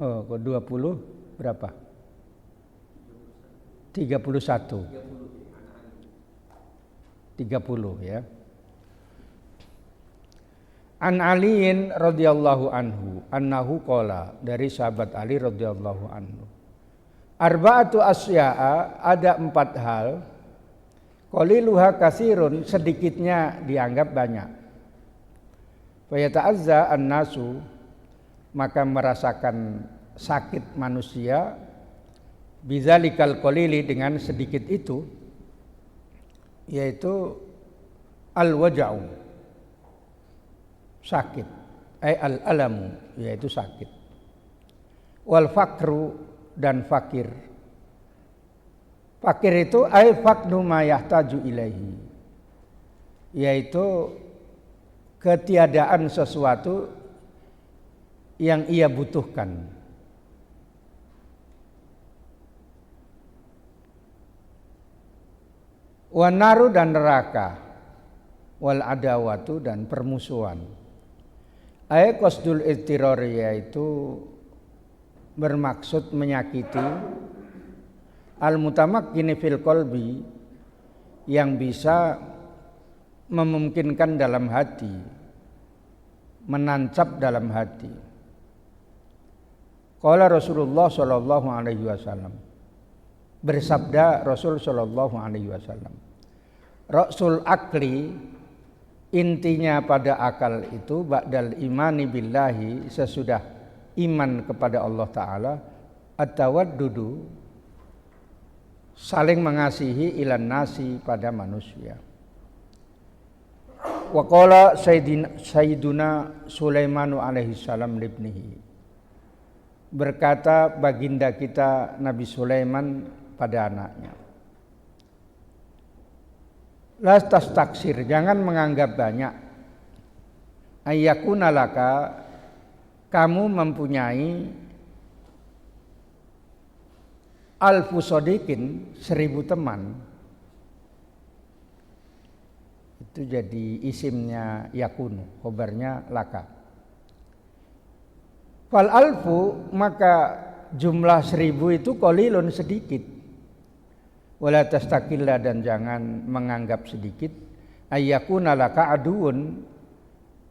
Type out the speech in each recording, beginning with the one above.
Oh, kok 20 berapa? 31. 30 ya. An Aliin radhiyallahu anhu annahu qala, dari sahabat Ali radhiyallahu anhu. Arba'atu asya'a, ada 4 hal. Qaliluha katsirun, sedikitnya dianggap banyak. Fa yata'azza an-nasu, maka merasakan sakit manusia bizalikal qalili, dengan sedikit itu, yaitu al-waja'u, sakit, al-alamu, yaitu sakit, wal fakru, dan fakir. Fakir itu faknu ma yahtaju ilaihi, yaitu ketiadaan sesuatu yang ia butuhkan. Wanaru, dan neraka, wal adawatu, dan permusuhan. Qasdul ittiror, yaitu bermaksud menyakiti, al mutamakkini fil qalbi, yang bisa memungkinkan dalam hati, menancap dalam hati. Qala Rasulullah sallallahu alaihi wasallam, bersabda Rasul sallallahu alaihi wasallam, Rasul akli, intinya pada akal itu, ba'dal imani billahi, sesudah iman kepada Allah Ta'ala, at-tawaddudu, saling mengasihi, ilan nasi, pada manusia. Wa qala Sayyiduna Sulaimanu alaihi salam libnihi, berkata baginda kita Nabi Sulaiman pada anaknya, la tastaksir, jangan menganggap banyak, ayyakuna laka, kamu mempunyai alfu sodikin, 1000 teman. Itu jadi isimnya yakunu, khobarnya laka. Fal alfu, maka jumlah 1000 itu qalilun, sedikit. Wala tastakilla, dan jangan menganggap sedikit, ayyakuna laka aduun,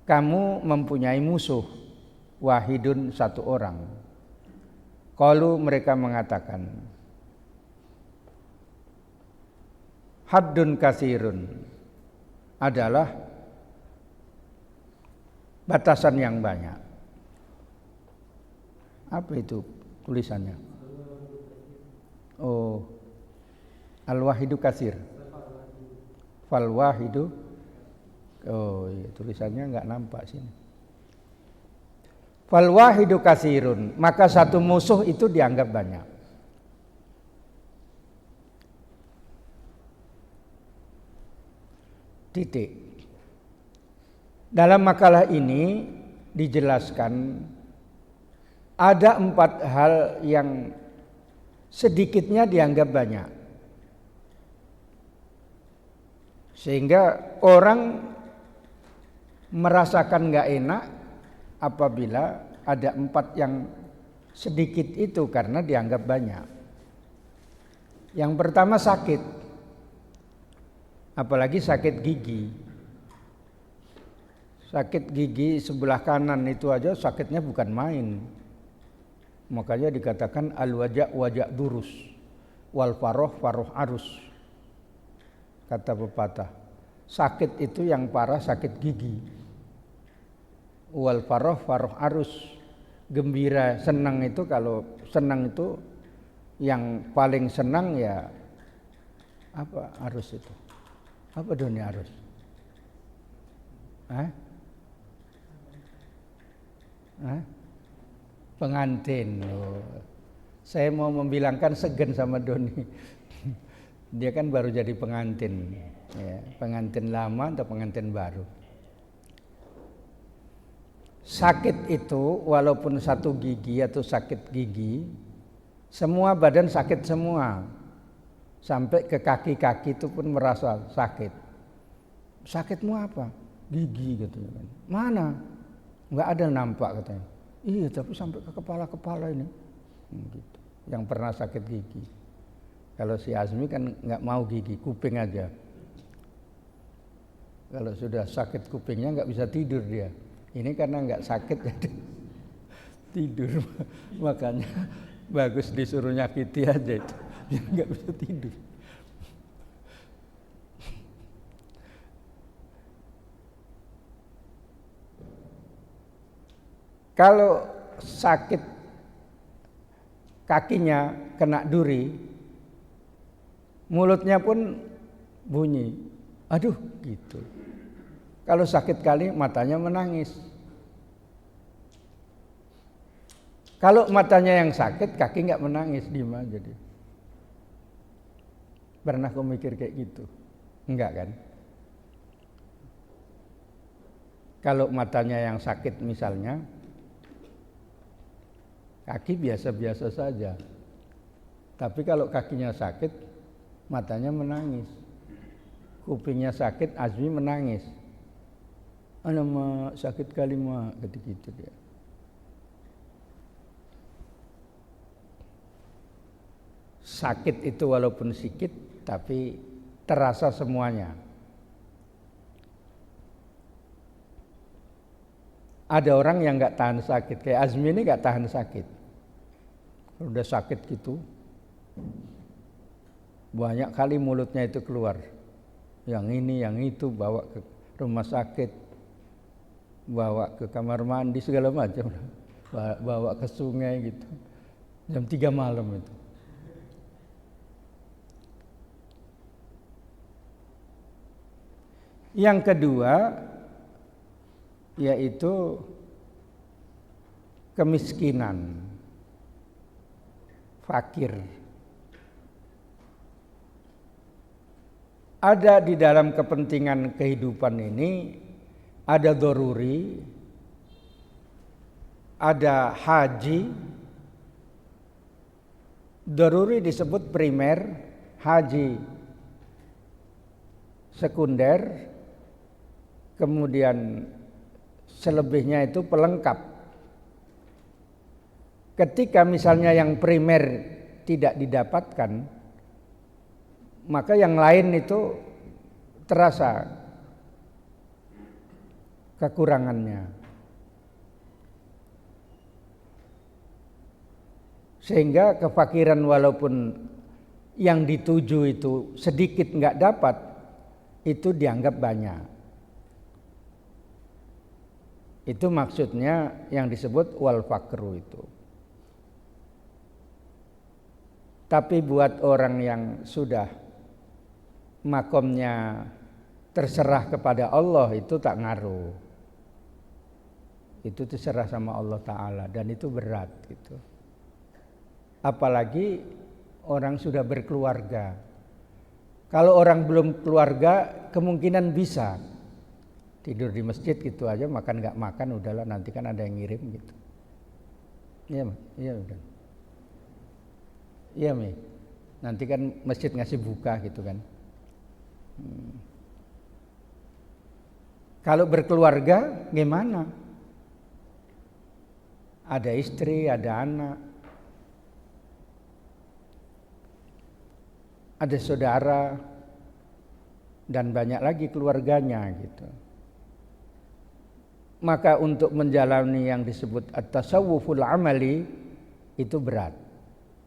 kamu mempunyai musuh, wahidun, 1 orang. Qalu, mereka mengatakan, haddun katsirun, adalah batasan yang banyak. Apa itu tulisannya? Oh, al-wahidu katsir. Fal wahidu. Oh, iya, tulisannya enggak nampak sini. Fal wahidu katsirun, maka 1 musuh itu dianggap banyak. Titik. Dalam makalah ini dijelaskan ada 4 hal yang sedikitnya dianggap banyak, sehingga orang merasakan gak enak apabila ada 4 yang sedikit itu, karena dianggap banyak. Yang pertama sakit, apalagi sakit gigi. Sakit gigi sebelah kanan itu aja sakitnya bukan main. Makanya dikatakan al-wajak wajak durus, wal faroh faroh arus. Kata pepatah, sakit itu yang parah sakit gigi. Wal faroh faroh arus, gembira senang itu, kalau senang itu yang paling senang ya apa, arus itu. Apa dunia arus? Pengantin. Oh. Saya mau membilangkan segen sama Doni. Dia kan baru jadi pengantin, ya, pengantin lama atau pengantin baru. Sakit itu walaupun 1 gigi atau sakit gigi, semua badan sakit semua. Sampai ke kaki-kaki itu pun merasa sakit. Sakitmu apa? Gigi, katanya. Mana? Enggak ada nampak, katanya. Iya, tapi sampai ke kepala-kepala ini. Gitu. Yang pernah sakit gigi. Kalau si Azmi kan nggak mau gigi, kuping aja. Kalau sudah sakit kupingnya nggak bisa tidur dia. Ini karena nggak sakit jadi tidur. Makanya bagus disuruh nyakiti aja itu, biar nggak bisa tidur. Kalau sakit kakinya kena duri, mulutnya pun bunyi, aduh gitu. Kalau sakit kali matanya menangis. Kalau matanya yang sakit, kaki nggak menangis, diem aja dia. Pernah kau mikir kayak gitu? Enggak kan? Kalau matanya yang sakit misalnya, kaki biasa-biasa saja. Tapi kalau kakinya sakit, matanya menangis. Kupingnya sakit, Azmi menangis. Alamak, sakit kali mak, gitu dia. Sakit itu walaupun sedikit, tapi terasa semuanya. Ada orang yang nggak tahan sakit, kayak Azmi ini nggak tahan sakit. Udah sakit gitu, banyak kali mulutnya itu keluar. Yang ini, yang itu, bawa ke rumah sakit, bawa ke kamar mandi segala macam, bawa ke sungai gitu. Jam 3 malam itu. Yang kedua yaitu kemiskinan, fakir. Ada di dalam kepentingan kehidupan ini, ada doruri, ada haji. Doruri disebut primer, haji sekunder, kemudian selebihnya itu pelengkap. Ketika misalnya yang primer tidak didapatkan, maka yang lain itu terasa kekurangannya. Sehingga kefakiran walaupun yang dituju itu sedikit nggak dapat, itu dianggap banyak. Itu maksudnya yang disebut wal fakru itu. Tapi buat orang yang sudah makomnya terserah kepada Allah, itu tak ngaruh. Itu terserah sama Allah Ta'ala, dan itu berat gitu. Apalagi orang sudah berkeluarga. Kalau orang belum keluarga, kemungkinan bisa tidur di masjid gitu aja, makan nggak makan, udahlah nanti kan ada yang ngirim gitu. Iya, iya udah. Iya Mi, nanti kan masjid ngasih buka gitu kan. Kalau berkeluarga gimana? Ada istri, ada anak, ada saudara, dan banyak lagi keluarganya gitu. Maka untuk menjalani yang disebut at-tasawwuful amali itu berat,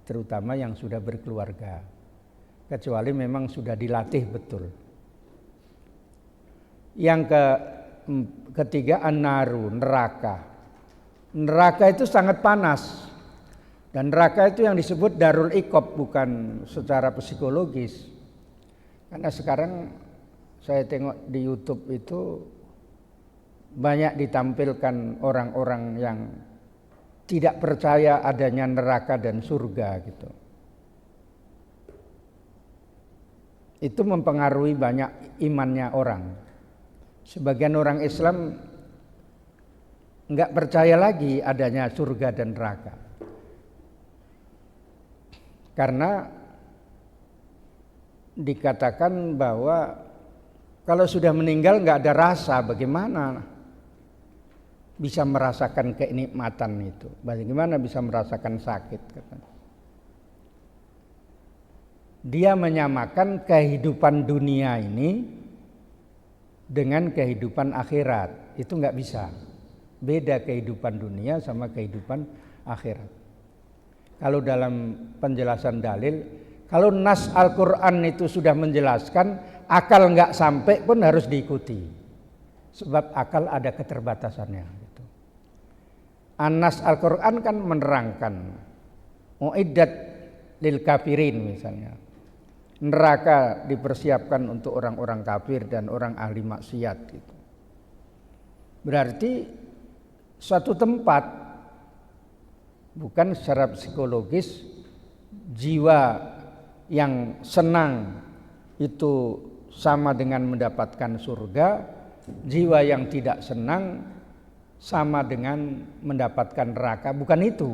terutama yang sudah berkeluarga, kecuali memang sudah dilatih betul. Yang ketiga an-naru, neraka. Neraka itu sangat panas. Dan neraka itu yang disebut darul iqab, bukan secara psikologis. Karena sekarang saya tengok di YouTube itu banyak ditampilkan orang-orang yang tidak percaya adanya neraka dan surga gitu. Itu mempengaruhi banyak imannya orang. Sebagian orang Islam nggak percaya lagi adanya surga dan neraka. Karena dikatakan bahwa kalau sudah meninggal nggak ada rasa, bagaimana bisa merasakan kenikmatan itu. Bagaimana bisa merasakan sakit? Dia menyamakan kehidupan dunia ini dengan kehidupan akhirat. Itu nggak bisa. Beda kehidupan dunia sama kehidupan akhirat. Kalau dalam penjelasan dalil, kalau nas Al-Quran itu sudah menjelaskan, akal nggak sampai pun harus diikuti. Sebab akal ada keterbatasannya. Gitu. An-nas Al-Quran kan menerangkan, uiddat lil kafirin misalnya. Neraka dipersiapkan untuk orang-orang kafir dan orang ahli maksiat. Gitu. Berarti suatu tempat, bukan secara psikologis, jiwa yang senang itu sama dengan mendapatkan surga, jiwa yang tidak senang sama dengan mendapatkan neraka. Bukan itu.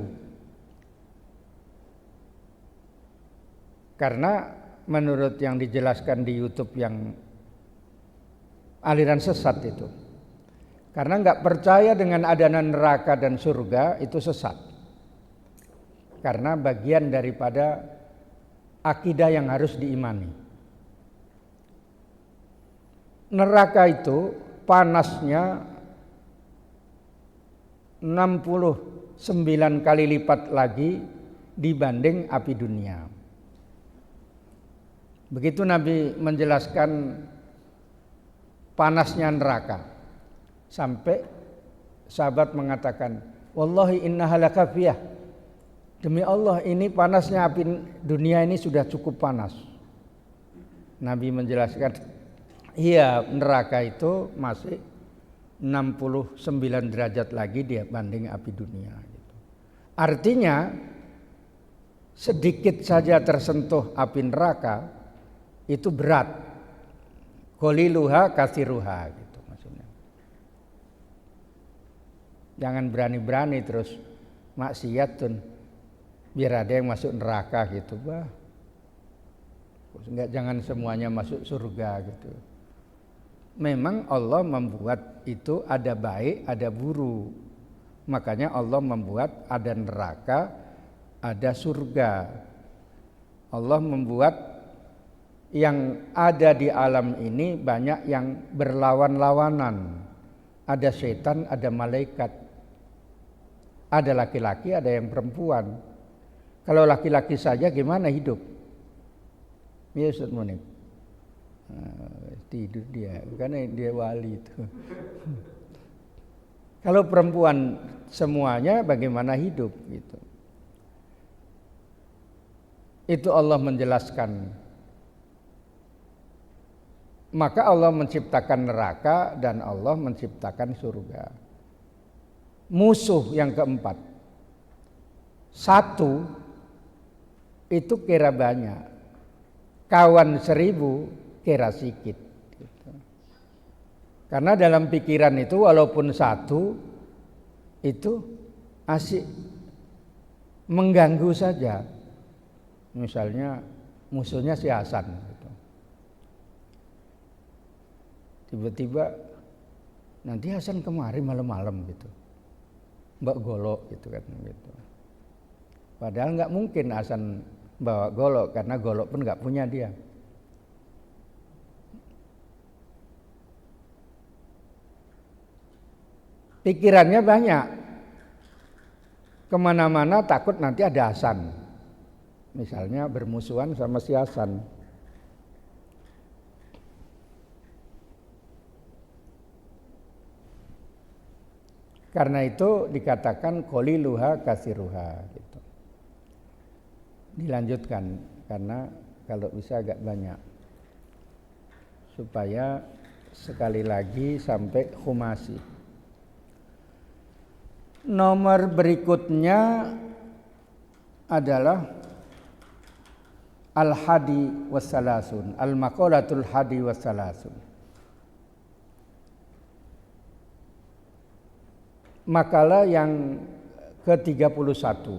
Karena menurut yang dijelaskan di YouTube yang aliran sesat itu, karena nggak percaya dengan adanya neraka dan surga itu sesat. Karena bagian daripada akidah yang harus diimani. Neraka itu panasnya 69 kali lipat lagi dibanding api dunia. Begitu Nabi menjelaskan panasnya neraka, sampai sahabat mengatakan, wallahi innaha lakafiyah. Demi Allah ini panasnya api dunia ini sudah cukup panas. Nabi menjelaskan, iya neraka itu masih 69 derajat lagi dibanding api dunia. Artinya sedikit saja tersentuh api neraka itu berat. Qaliluha katsiruha gitu maksudnya. Jangan berani-berani terus maksiat tuh biar ada yang masuk neraka gitu, bah. Enggak, jangan semuanya masuk surga gitu. Memang Allah membuat itu ada baik, ada buruk. Makanya Allah membuat ada neraka, ada surga. Allah membuat yang ada di alam ini banyak yang berlawan-lawanan. Ada setan, ada malaikat. Ada laki-laki, ada yang perempuan. Kalau laki-laki saja gimana hidup? Ya Ustaz Munib. Tidur dia, karena dia wali itu. Kalau perempuan semuanya bagaimana hidup gitu. Itu Allah menjelaskan. Maka Allah menciptakan neraka dan Allah menciptakan surga. Musuh yang keempat. Satu itu kira banyak. Kawan 1000 kira sedikit. Gitu. Karena dalam pikiran itu walaupun satu itu asik mengganggu saja. Misalnya musuhnya si Hasan. Gitu. Tiba-tiba nanti Hasan kemari malam-malam gitu, mbak golok gitu kan gitu. Padahal nggak mungkin Hasan bawa golok karena golok pun nggak punya dia. Pikirannya banyak, kemana-mana takut nanti ada Hasan. Misalnya bermusuhan sama si Hasan. Karena itu dikatakan qaliluha katsiruha gitu. Dilanjutkan karena kalau bisa agak banyak. Supaya sekali lagi sampai khumasi. Nomor berikutnya adalah al-hadi wassalasun, al-maqalatul hadi wassalasun. Makalah yang ke-31.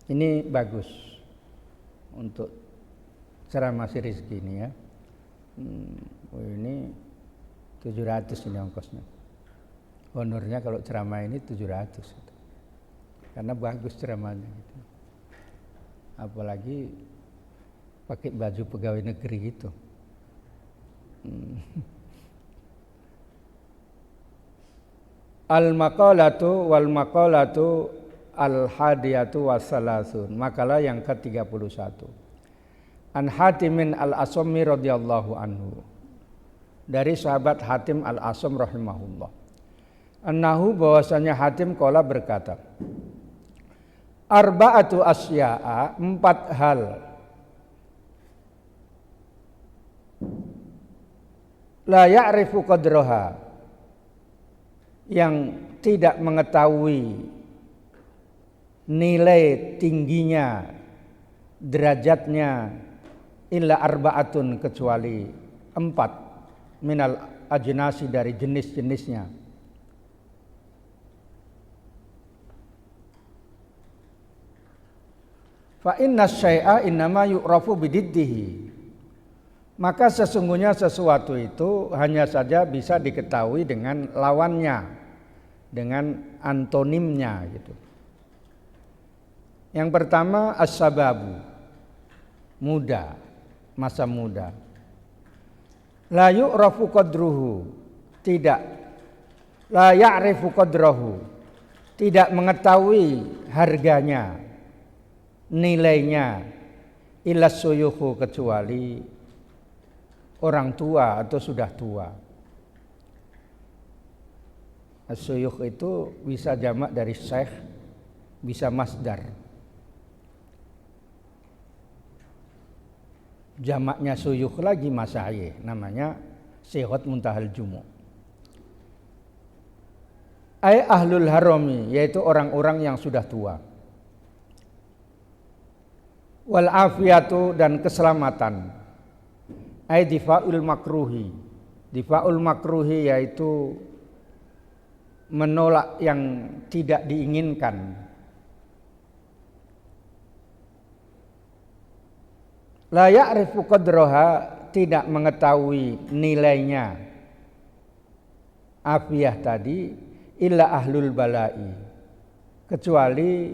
Ini bagus untuk ceramah si Rizki ini ya. Ini 700 ini ongkosnya. Honornya kalau ceramah ini 700. Karena bagus ceramahnya gitu. Apalagi pakai baju pegawai negeri gitu. Al-maqalatu wal maqalatu al-hadiyatu wassalasun. Makalah yang ke-31. An Hatimin al-Asmi radhiyallahu anhu. Dari sahabat Hatim al-Asm rahimahullah. Annahu bahwasanya Hatim qala berkata, arba'atu asya'a, 4 hal la ya'rifu qadraha, yang tidak mengetahui nilai tingginya, derajatnya, illa arba'atun, kecuali 4 minal ajnasi, dari jenis-jenisnya. Fa inna syai'a innama yu'rafu bididdihi, maka sesungguhnya sesuatu itu hanya saja bisa diketahui dengan lawannya, dengan antonimnya gitu. Yang pertama as-sababu, muda, masa muda. La yu'rafu qadruhu, tidak. La ya'rifu qadrahu, tidak mengetahui harganya, nilainya, illa suyukhu, kecuali orang tua atau sudah tua. As-suyukh itu bisa jamak dari syekh, bisa masdar. Jamaknya suyukh lagi masyayikh, namanya Syikhut Muntahal Jumu. Ay ahlul harami, yaitu orang-orang yang sudah tua. Wal afiyatu, dan keselamatan. Ay difa'ul makruhi. Difa'ul makruhi yaitu menolak yang tidak diinginkan. La ya'rifu qadraha, tidak mengetahui nilainya. Afiyah tadi illa ahlul balai, kecuali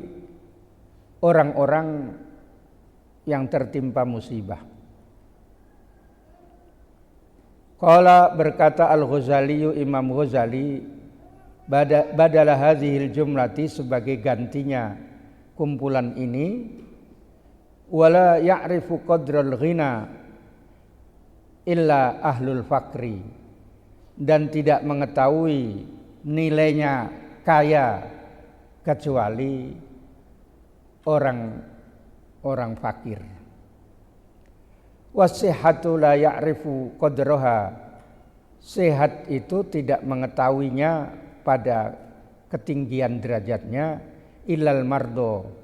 orang-orang yang tertimpa musibah. Qala, berkata Al-Ghazali, Imam Ghazali, badalah hadhil jumlati, sebagai gantinya kumpulan ini, wala ya'rifu qadral ghina illa ahlul fakri, dan tidak mengetahui nilainya kaya kecuali orang fakir. Wasihatu la ya'rifu qadraha, sehat itu tidak mengetahuinya pada ketinggian derajatnya, illal mardo,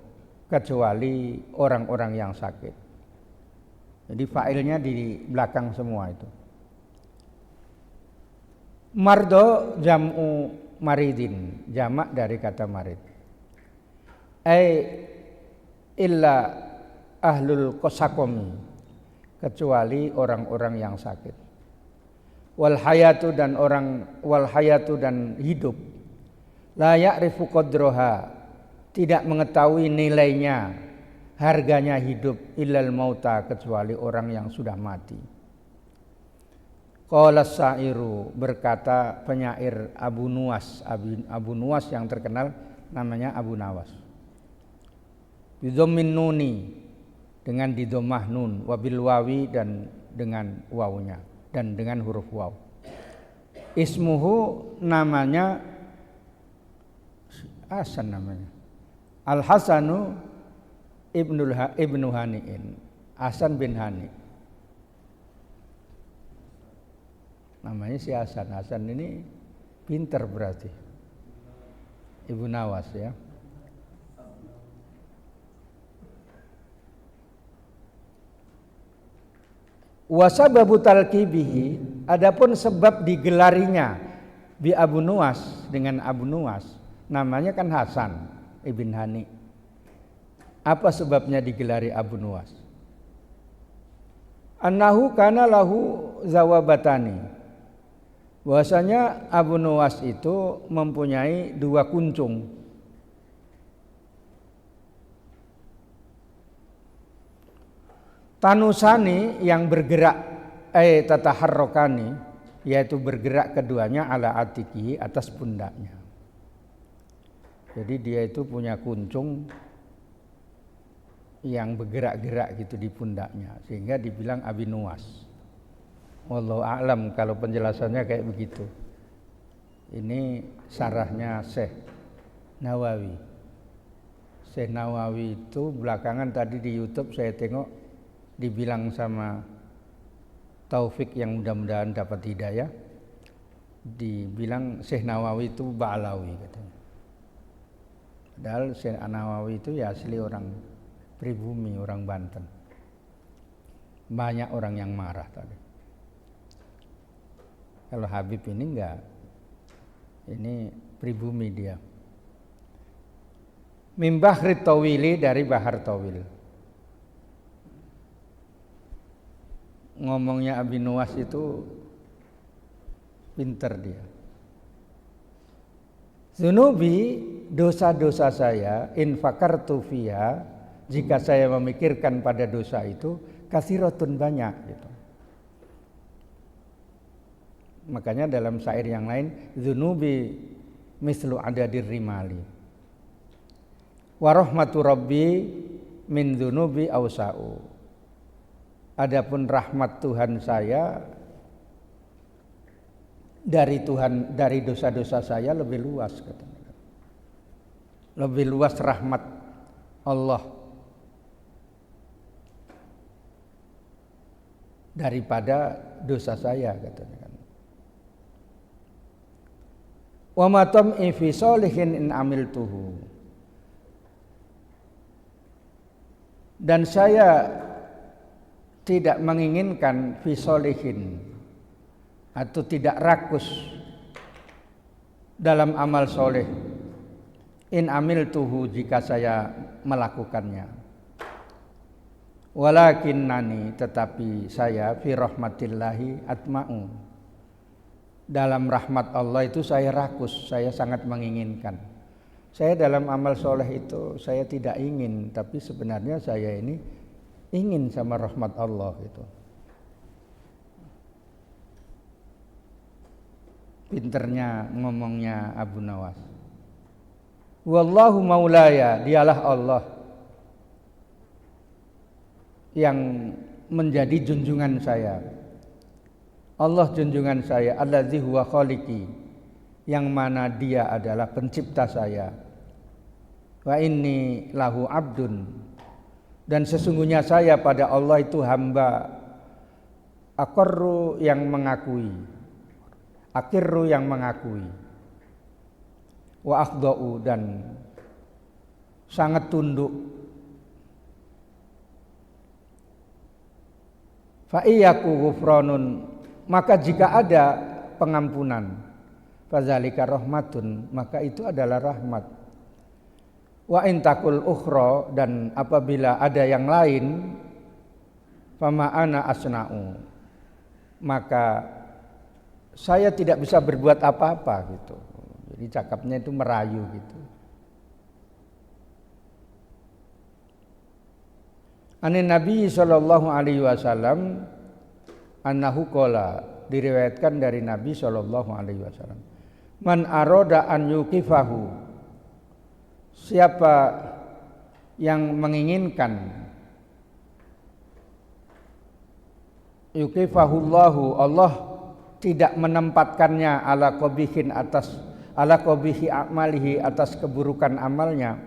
kecuali orang-orang yang sakit. Jadi failnya di belakang semua itu. Mardo jam'u maridin, jamak dari kata marid. Illa ahlul qasakomi, kecuali orang-orang yang sakit. Wal hayatu, dan hidup. La ya'rifu qadraha, tidak mengetahui nilainya, harganya hidup, illal mauta, kecuali orang yang sudah mati. Qala sairu, berkata penyair Abu Nuwas, Abu Nuwas yang terkenal namanya Abu Nawas. Bidhammin nuni, dengan didomah nun, wabil wawi, dan dengan wawunya, dan dengan huruf waw. Ismuhu, namanya Hasan, namanya Al-Hasanu ibnu Hani'in, Hasan bin Hani. Namanya si Hasan. Hasan ini pinter berarti. Ibu Nawas ya. Wasababu talqibihi, adapun sebab digelarinya bi Abu Nuwas, dengan Abu Nuwas, namanya kan Hasan ibn Hani. Apa sebabnya digelari Abu Nuwas? Annahu kana lahu zawabatani, bahwasanya Abu Nuwas itu mempunyai dua kuncung. Tanusani yang bergerak, tataharrokani, yaitu bergerak keduanya ala atiki, atas pundaknya. Jadi dia itu punya kuncung yang bergerak-gerak gitu di pundaknya, sehingga dibilang Abi Nuwas. Wallahu a'lam kalau penjelasannya kayak begitu. Ini sarahnya Syekh Nawawi. Syekh Nawawi itu belakangan tadi di YouTube saya tengok dibilang sama Taufik yang mudah-mudahan dapat hidayah, dibilang Syekh Nawawi itu Ba'alawi katanya. Padahal Syekh Nawawi itu ya asli orang pribumi, orang Banten. Banyak orang yang marah tadi. Kalau Habib ini enggak, ini pribumi dia. Min Bahri Tawili, dari Bahar Tawil. Ngomongnya Abi Nuwas itu pinter dia. Zunubi, dosa-dosa saya, in fakartu fiha, jika saya memikirkan pada dosa itu, katsiratun, banyak gitu. Makanya dalam syair yang lain, zunubi mislu adadir rimali, wa rahmatu rabbi min zunubi awsa'u. Adapun rahmat Tuhan saya dari dosa-dosa saya lebih luas, katanya. Lebih luas rahmat Allah daripada dosa saya, katanya. Wa ma tam'i fi sholihin in amiltuhu. Dan saya tidak menginginkan fi sholihin, atau tidak rakus dalam amal soleh, in amiltuhu, jika saya melakukannya. Walakinnani, tetapi saya fi rahmatillahi atma'u, dalam rahmat Allah itu saya rakus, saya sangat menginginkan. Saya dalam amal soleh itu saya tidak ingin, tapi sebenarnya saya ini ingin sama rahmat Allah gitu. Pinternya ngomongnya Abu Nawas. Wallahu maulaya, dialah Allah yang menjadi junjungan saya. Allah junjungan saya, allazi huwa khaliqi, yang mana dia adalah pencipta saya. Wa inni lahu abdun, dan sesungguhnya saya pada Allah itu hamba. Aqarru, yang mengakui. Akirru, yang mengakui. Wa akhda'u, dan sangat tunduk. Fa iyyaku ghufranun, maka jika ada pengampunan, fadzalika rahmatun, maka itu adalah rahmat. Wa intakul ukhra, dan apabila ada yang lain, fama ana asna'u, maka saya tidak bisa berbuat apa-apa gitu. Jadi cakapnya itu merayu gitu. Anin Nabi sallallahu alaihi wasallam annahu qala, diriwayatkan dari Nabi sallallahu alaihi wasallam, man arada an yuqifahu, siapa yang menginginkan yuqifahullahu, Allah tidak menempatkannya ala qabihin, atas ala qabihi amalihi, atas keburukan amalnya,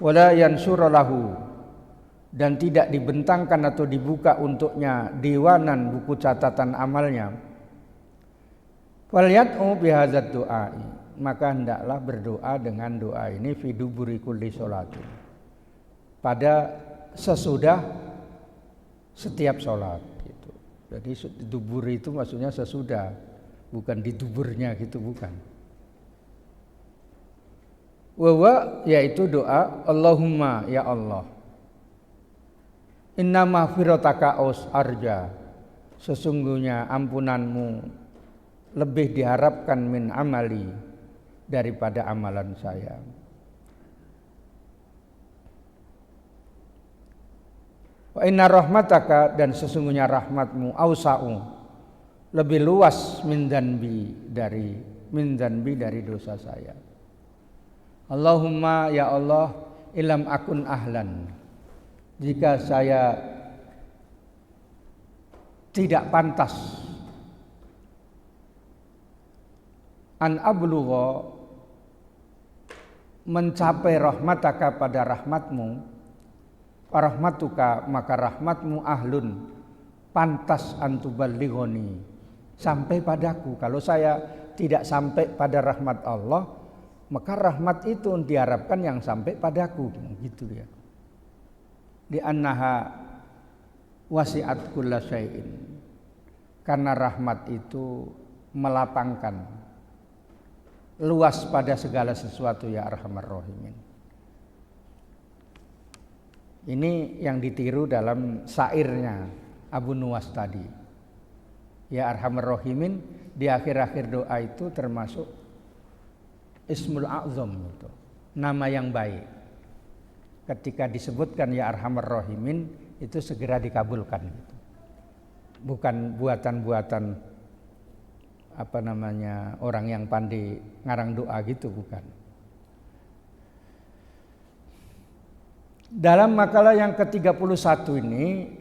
wala yansurulahu, dan tidak dibentangkan atau dibuka untuknya diwanan buku catatan amalnya, falyad'u bihadzal du'ai, maka hendaklah berdoa dengan doa ini fi duburi kulli sholatin, pada sesudah setiap sholat gitu. Jadi dubur itu maksudnya sesudah, bukan di duburnya gitu, bukan. Wa yaitu doa Allahumma, ya Allah, inna maghfirataka aus arja, sesungguhnya ampunanmu lebih diharapkan min amali daripada amalan saya. Wa inna rahmataka, dan sesungguhnya rahmatmu ausa'u, lebih luas min dzanbi dari dosa saya. Allahumma ya Allah, ilam akun ahlan, jika saya tidak pantas an ablugha, mencapai rahmataka pada rahmatmu, rahmatuka, maka rahmatmu ahlun, pantas antuballighoni, sampai padaku. Kalau saya tidak sampai pada rahmat Allah, maka rahmat itu diharapkan yang sampai padaku, gitu ya. Di annaha wasi'at kulla syai'in, karena rahmat itu melapangkan, luas pada segala sesuatu, ya arhamar rahimin. Ini yang ditiru dalam syairnya Abu Nuwas tadi. Ya arhamar rahimin, di akhir-akhir doa itu termasuk Ismul A'zam, itu nama yang baik. Ketika disebutkan ya arhamar rahimin, itu segera dikabulkan, gitu. Bukan buatan-buatan orang yang pandai ngarang doa gitu, bukan. Dalam makalah yang ke-31 ini,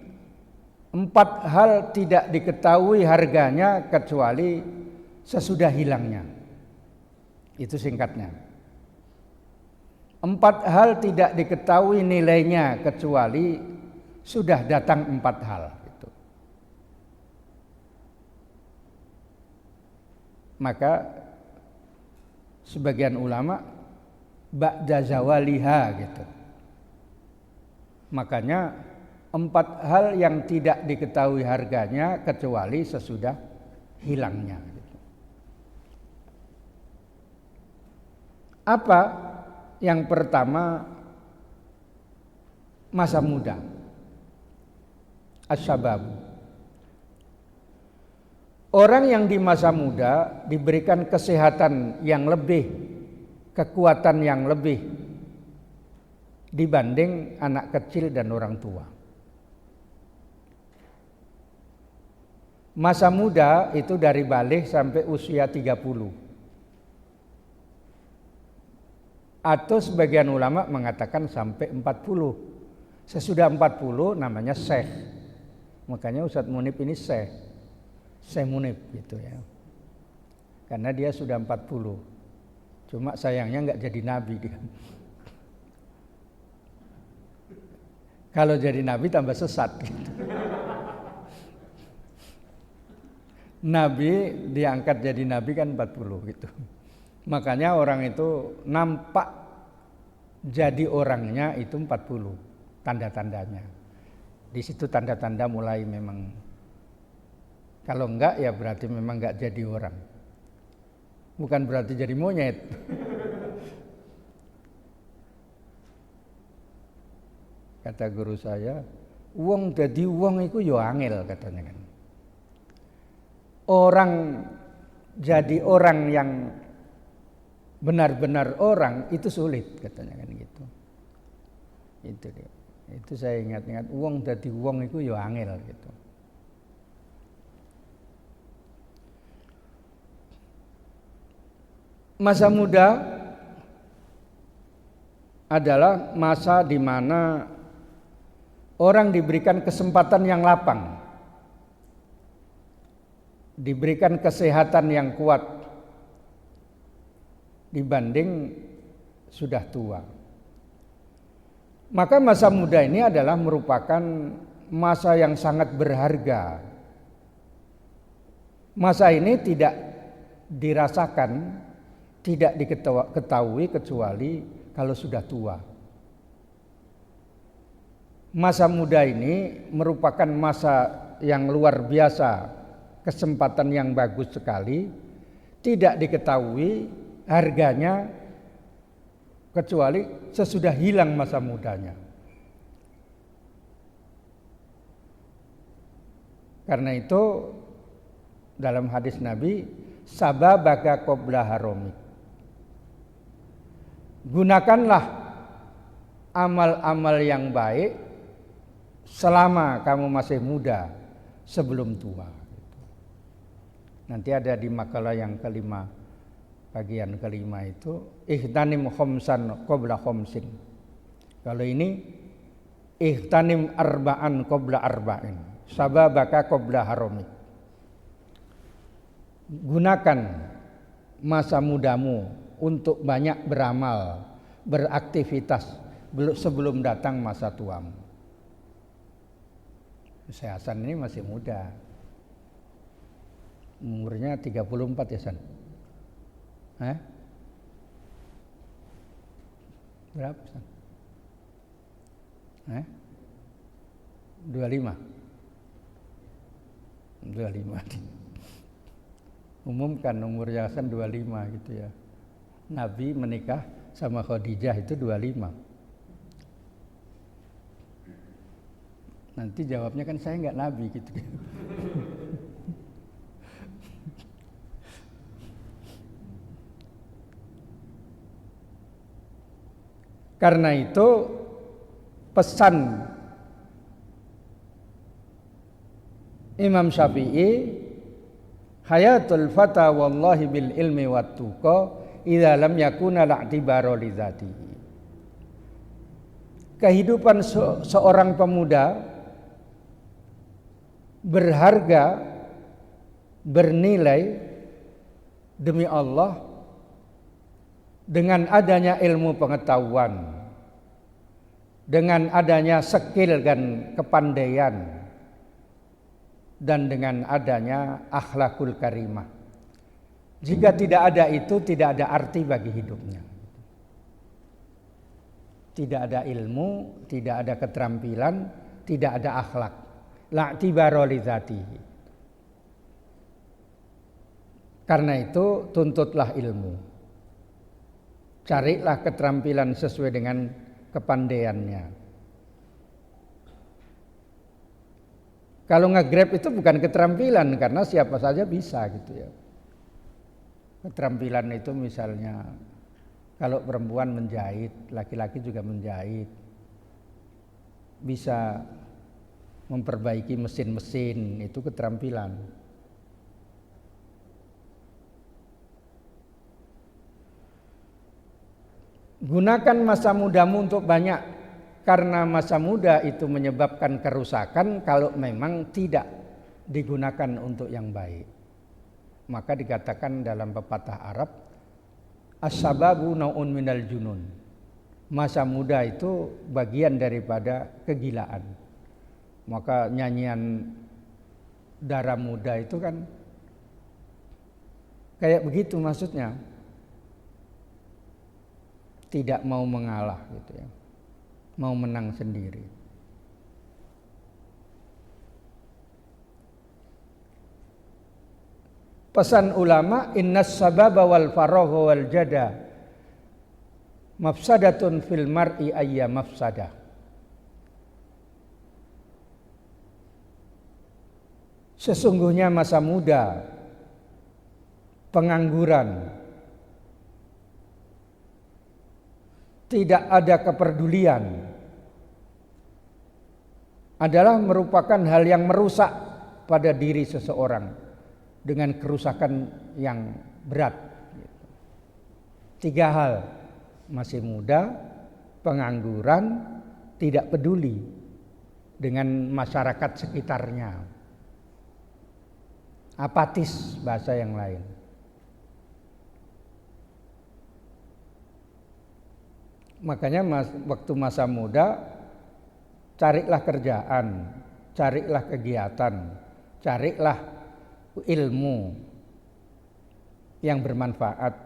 4 hal tidak diketahui harganya kecuali sesudah hilangnya. Itu singkatnya. 4 hal tidak diketahui nilainya kecuali sudah datang 4 hal. Gitu. Maka sebagian ulama ba'da zawaliha, gitu. Makanya 4 hal yang tidak diketahui harganya kecuali sesudah hilangnya. Gitu. Apa? Yang pertama, masa muda, as-sabab. Orang yang di masa muda diberikan kesehatan yang lebih, kekuatan yang lebih dibanding anak kecil dan orang tua. Masa muda itu dari baligh sampai usia 30. Atau sebagian ulama mengatakan sampai 40. Sesudah 40 namanya syekh. Makanya Ustadz Munib ini Syekh Munib, gitu ya. Karena dia sudah 40. Cuma sayangnya enggak jadi nabi dia. Kalau jadi nabi tambah sesat, gitu. Nabi diangkat jadi nabi kan 40 gitu. Makanya orang itu nampak jadi orangnya itu 40 tanda-tandanya. Di situ tanda-tanda mulai memang, kalau enggak ya berarti memang enggak jadi orang. Bukan berarti jadi monyet. Kata guru saya, wong dadi wong iku yo angel, katanya kan. Orang jadi orang yang benar-benar orang itu sulit, katanya kan gitu. Itu dia. Itu saya ingat-ingat, wong dadi wong iku yo angel gitu. Masa muda adalah masa di mana orang diberikan kesempatan yang lapang, diberikan kesehatan yang kuat dibanding sudah tua. Maka masa muda ini adalah merupakan masa yang sangat berharga. Masa ini tidak dirasakan, tidak diketahui kecuali kalau sudah tua. Masa muda ini merupakan masa yang luar biasa, kesempatan yang bagus sekali, tidak diketahui harganya kecuali sesudah hilang masa mudanya. Karena itu dalam hadis Nabi, sababaka qabla haromik. Gunakanlah amal-amal yang baik selama kamu masih muda sebelum tua. Nanti ada di makalah yang kelima, bagian kelima itu ihtanim khomsan qabla khomsin. Kalau ini ihtanim arba'an qabla arba'in, sababaka qabla haromik. Gunakan masa mudamu untuk banyak beramal, beraktivitas sebelum datang masa tuamu. Saya Hasan ini masih muda. Umurnya 34 ya San? Berapa San? 25. Umumkan umurnya Hasan 25 gitu ya. Nabi menikah sama Khadijah itu 25. Nanti jawabnya kan saya nggak Nabi gitu. Karena itu pesan Imam Syafi'i, hayatul fata wallahi bil ilmi wat tuqa idza lam yakuna la'tibara li dzatihi. Kehidupan seorang pemuda berharga, bernilai demi Allah dengan adanya ilmu pengetahuan, dengan adanya skill dan kepandaian, dan dengan adanya akhlakul karimah. Jika tidak ada itu, tidak ada arti bagi hidupnya. Tidak ada ilmu, tidak ada keterampilan, tidak ada akhlak. La'tibara li dzatihi. Karena itu tuntutlah ilmu. Carilah keterampilan sesuai dengan kepandaiannya. Kalau nge-grab itu bukan keterampilan, karena siapa saja bisa gitu ya. Keterampilan itu misalnya kalau perempuan menjahit, laki-laki juga menjahit. Bisa memperbaiki mesin-mesin, itu keterampilan. Gunakan masa mudamu untuk banyak, karena masa muda itu menyebabkan kerusakan kalau memang tidak digunakan untuk yang baik. Maka dikatakan dalam pepatah Arab, as-sababu nau'un minal junun. Masa muda itu bagian daripada kegilaan. Maka nyanyian darah muda itu kan kayak begitu maksudnya. Tidak mau mengalah gitu ya. Mau menang sendiri. Pesan ulama, innas sababa wal faragha wal jada mafsadatun fil mar'i ayya mafsadah. Sesungguhnya masa muda, pengangguran, tidak ada kepedulian adalah merupakan hal yang merusak pada diri seseorang dengan kerusakan yang berat. 3 hal: masih muda, pengangguran, tidak peduli dengan masyarakat sekitarnya, apatis bahasa yang lain. Makanya waktu masa muda carilah kerjaan, carilah kegiatan, carilah ilmu yang bermanfaat.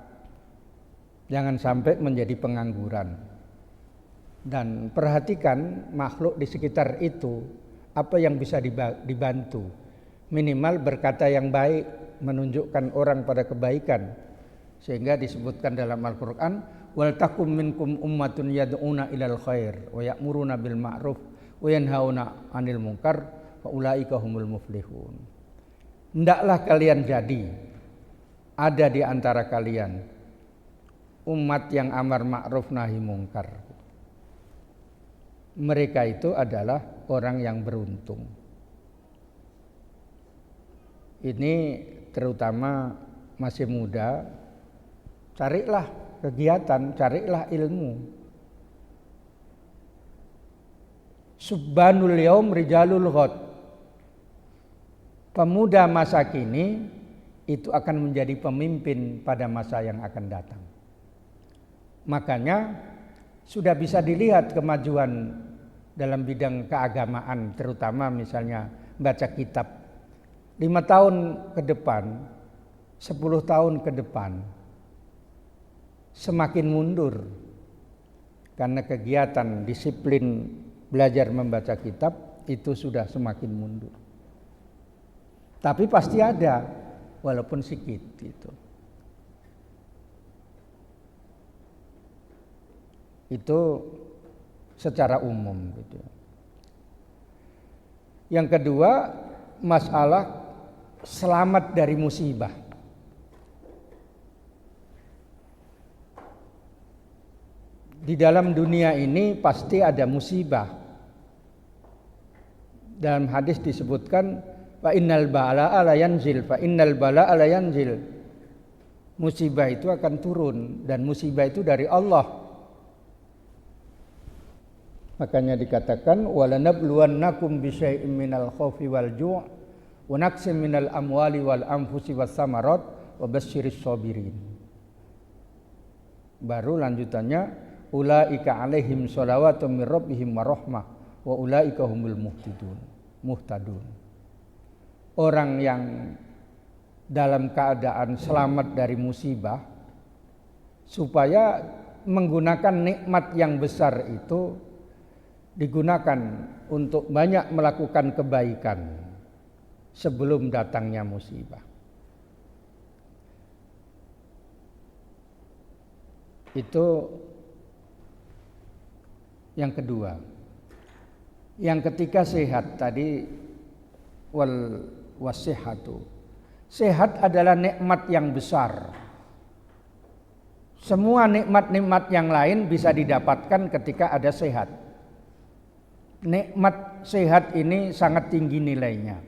Jangan sampai menjadi pengangguran. Dan perhatikan makhluk di sekitar itu, apa yang bisa dibantu. Minimal berkata yang baik, menunjukkan orang pada kebaikan. Sehingga disebutkan dalam Al-Quran, wal takum minkum ummatun yad'una ilal khair wa ya'muruna bil ma'ruf wa yanhauna 'anil munkar wa Ulaika humul muflihun. Hendaklah kalian jadi ada di antara kalian umat yang amar ma'ruf nahi mungkar. Mereka itu adalah orang yang beruntung. Ini terutama masih muda, carilah kegiatan, carilah ilmu. Subbanul yaum rijalul ghad. Pemuda masa kini itu akan menjadi pemimpin pada masa yang akan datang. Makanya sudah bisa dilihat kemajuan dalam bidang keagamaan, terutama misalnya baca kitab. 5 tahun ke depan, 10 tahun ke depan semakin mundur karena kegiatan disiplin belajar membaca kitab itu sudah semakin mundur. Tapi pasti ada, walaupun sedikit gitu. Itu secara umum gitu. Yang kedua, masalah selamat dari musibah. Di dalam dunia ini pasti ada musibah. Dalam hadis disebutkan fa innal bala'a la yanzil, fa innal bala'a la yanzil. Musibah itu akan turun dan musibah itu dari Allah. Makanya dikatakan walanabluwannakum bisyai'im minal khaufi wal ju' wa naqsim minal amwali wal anfusi was samarat wa basyiris sabirin. Baru lanjutannya ulaika alaihim shalawatun mir rabbihim wa rahmah wa ulaika humul muhtadun. Orang yang dalam keadaan selamat dari musibah supaya menggunakan nikmat yang besar itu digunakan untuk banyak melakukan kebaikan sebelum datangnya musibah. Itu yang kedua. Yang ketiga sehat tadi wal wasihatu. Sehat adalah nikmat yang besar. Semua nikmat-nikmat yang lain bisa didapatkan ketika ada sehat. Nikmat sehat ini sangat tinggi nilainya.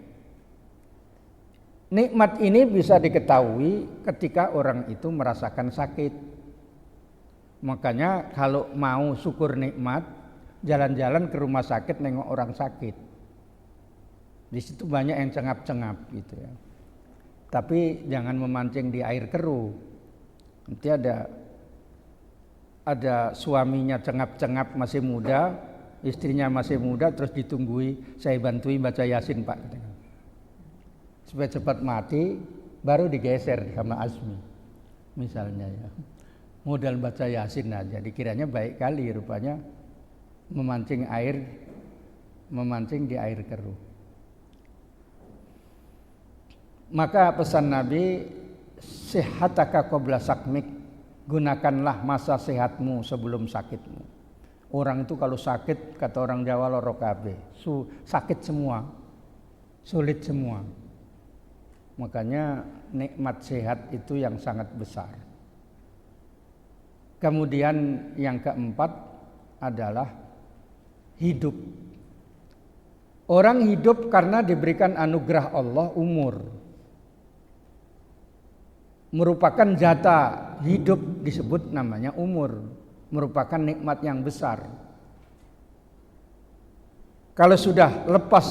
Nikmat ini bisa diketahui ketika orang itu merasakan sakit. Makanya kalau mau syukur nikmat, jalan-jalan ke rumah sakit nengok orang sakit. Di situ banyak yang cengap-cengap gitu ya. Tapi jangan memancing di air keruh. Nanti ada suaminya cengap-cengap masih muda, istrinya masih muda, terus ditunggui, saya bantui baca Yasin Pak. Supaya cepat mati, baru digeser sama Azmi. Misalnya ya. Modal baca Yasin aja, dikiranya baik kali rupanya memancing di air keruh. Maka pesan Nabi, sehataka qabla sakmik, gunakanlah masa sehatmu sebelum sakitmu. Orang itu kalau sakit, kata orang Jawa loro kabeh, sakit semua, sulit semua. Makanya nikmat sehat itu yang sangat besar. Kemudian yang keempat adalah hidup. Orang hidup karena diberikan anugerah Allah umur. Merupakan jatah hidup disebut namanya umur. Merupakan nikmat yang besar. Kalau sudah lepas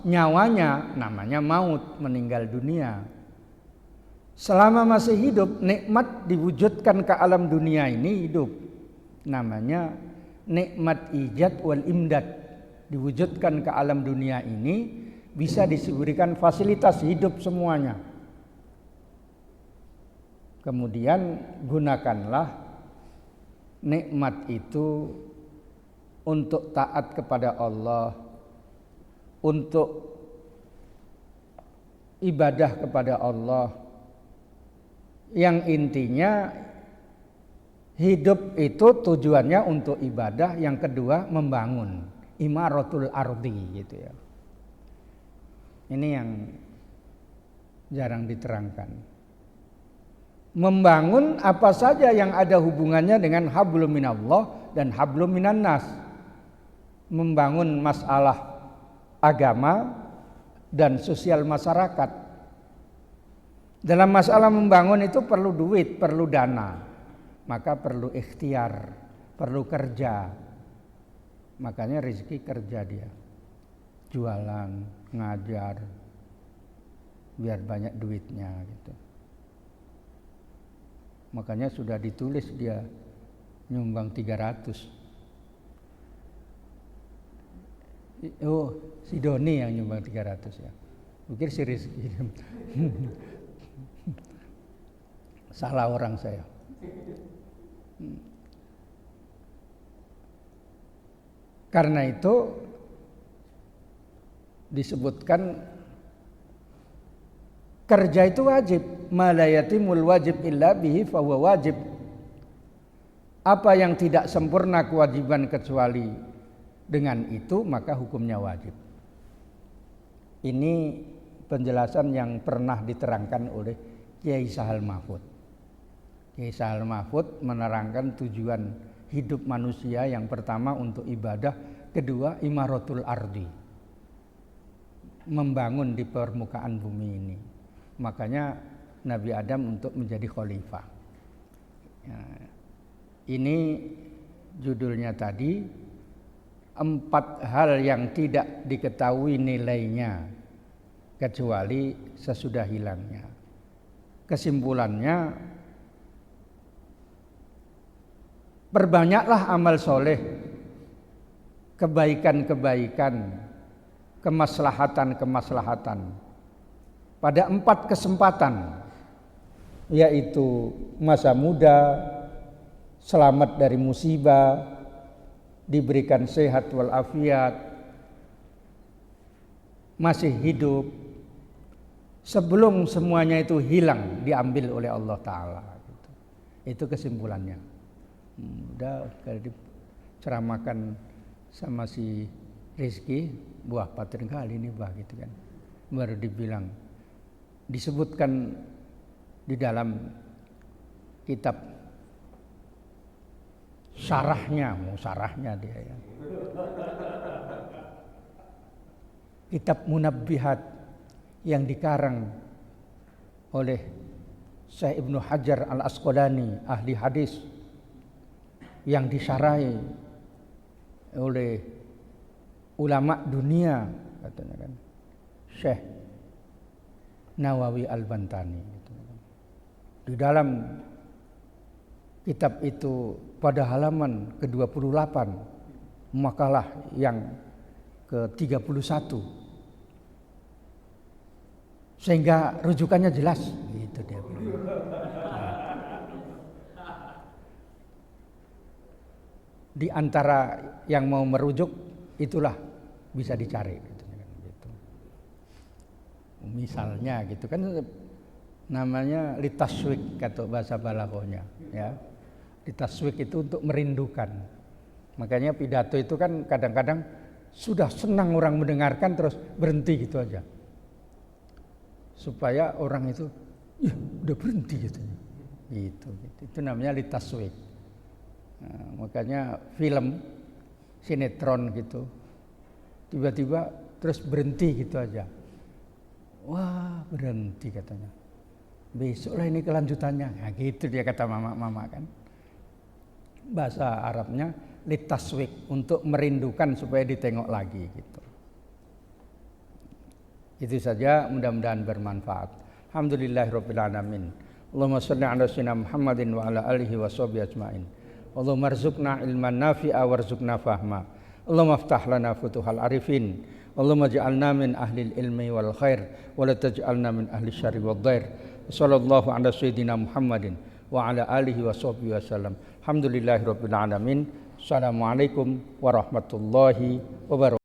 nyawanya namanya maut, meninggal dunia. Selama masih hidup, nikmat diwujudkan ke alam dunia ini hidup. Namanya nikmat ijad wal imdad. Diwujudkan ke alam dunia ini bisa diberikan fasilitas hidup semuanya. Kemudian gunakanlah nikmat itu untuk taat kepada Allah, untuk ibadah kepada Allah. Yang intinya hidup itu tujuannya untuk ibadah, yang kedua membangun imaratul ardi gitu ya. Ini yang jarang diterangkan. Membangun apa saja yang ada hubungannya dengan hablum minallah dan hablum minan nas. Membangun masalah agama dan sosial masyarakat. Dalam masalah membangun itu perlu duit, perlu dana. Maka perlu ikhtiar, perlu kerja. Makanya rezeki kerja dia. Jualan, ngajar, biar banyak duitnya gitu. Makanya sudah ditulis dia nyumbang 300. Oh, si Doni yang nyumbang 300 ya. Mungkin si Rizky. Salah orang saya. Karena itu disebutkan kerja itu wajib, ma la yatimul wajib illa bihi fahuwa wajib. Apa yang tidak sempurna kewajiban kecuali dengan itu maka hukumnya wajib. Ini penjelasan yang pernah diterangkan oleh Kiai Sahal Mahfud. Kiai Sahal Mahfud menerangkan tujuan hidup manusia yang pertama untuk ibadah, kedua imaratul ardi, membangun di permukaan bumi ini. Makanya Nabi Adam untuk menjadi khalifah. Ya, ini judulnya tadi 4 hal yang tidak diketahui nilainya kecuali sesudah hilangnya. Kesimpulannya, perbanyaklah amal soleh, kebaikan-kebaikan, kemaslahatan-kemaslahatan pada 4 kesempatan, yaitu masa muda, selamat dari musibah, diberikan sehat walafiat, masih hidup, sebelum semuanya itu hilang diambil oleh Allah Ta'ala. Itu kesimpulannya. Udah kalau diceramahkan sama si Rizky, buah paten kali ini bah gitu kan. Baru dibilang, disebutkan di dalam kitab syarahnya dia ya. Kitab Munabbihat yang dikarang oleh Syekh Ibnu Hajar Al-Asqalani, ahli hadis, yang disyarahi oleh ulama dunia katanya kan, Syekh Nawawi Al-Bantani. Di dalam kitab itu pada halaman ke-28 makalah yang ke-31, sehingga rujukannya jelas gitu dia bilang. Di antara yang mau merujuk itulah bisa dicari gitu. Misalnya gitu kan, namanya litaswik kata bahasa balaghahnya ya. Litaswik itu untuk merindukan. Makanya pidato itu kan kadang-kadang sudah senang orang mendengarkan terus berhenti gitu aja, supaya orang itu ya udah berhenti gitu. Itu namanya litaswik. Nah, makanya film sinetron gitu tiba-tiba terus berhenti gitu aja. Wah, berhenti katanya. Besoklah ini kelanjutannya. Nah, gitu dia kata mama kan. Bahasa Arabnya litaswik, untuk merindukan supaya ditengok lagi gitu. Itu saja, mudah-mudahan bermanfaat. Alhamdulillahirabbil alamin. Allahumma shalli ala sayyidina Muhammadin wa ala alihi washabihi ajmain. Allahumma rzuqna ilman nafi'a warzuqna fahma. Allahumma aftah lana futuhal arifin. Allahumma ja'alna min ahli ilmi wal khair wa la taj'alna min ahli syarri wad dhair. Sallallahu ala sayyidina Muhammadin wa ala alihi washabihi wasallam. Alhamdulillahirabbil alamin. Assalamualaikum warahmatullahi wabarakatuh.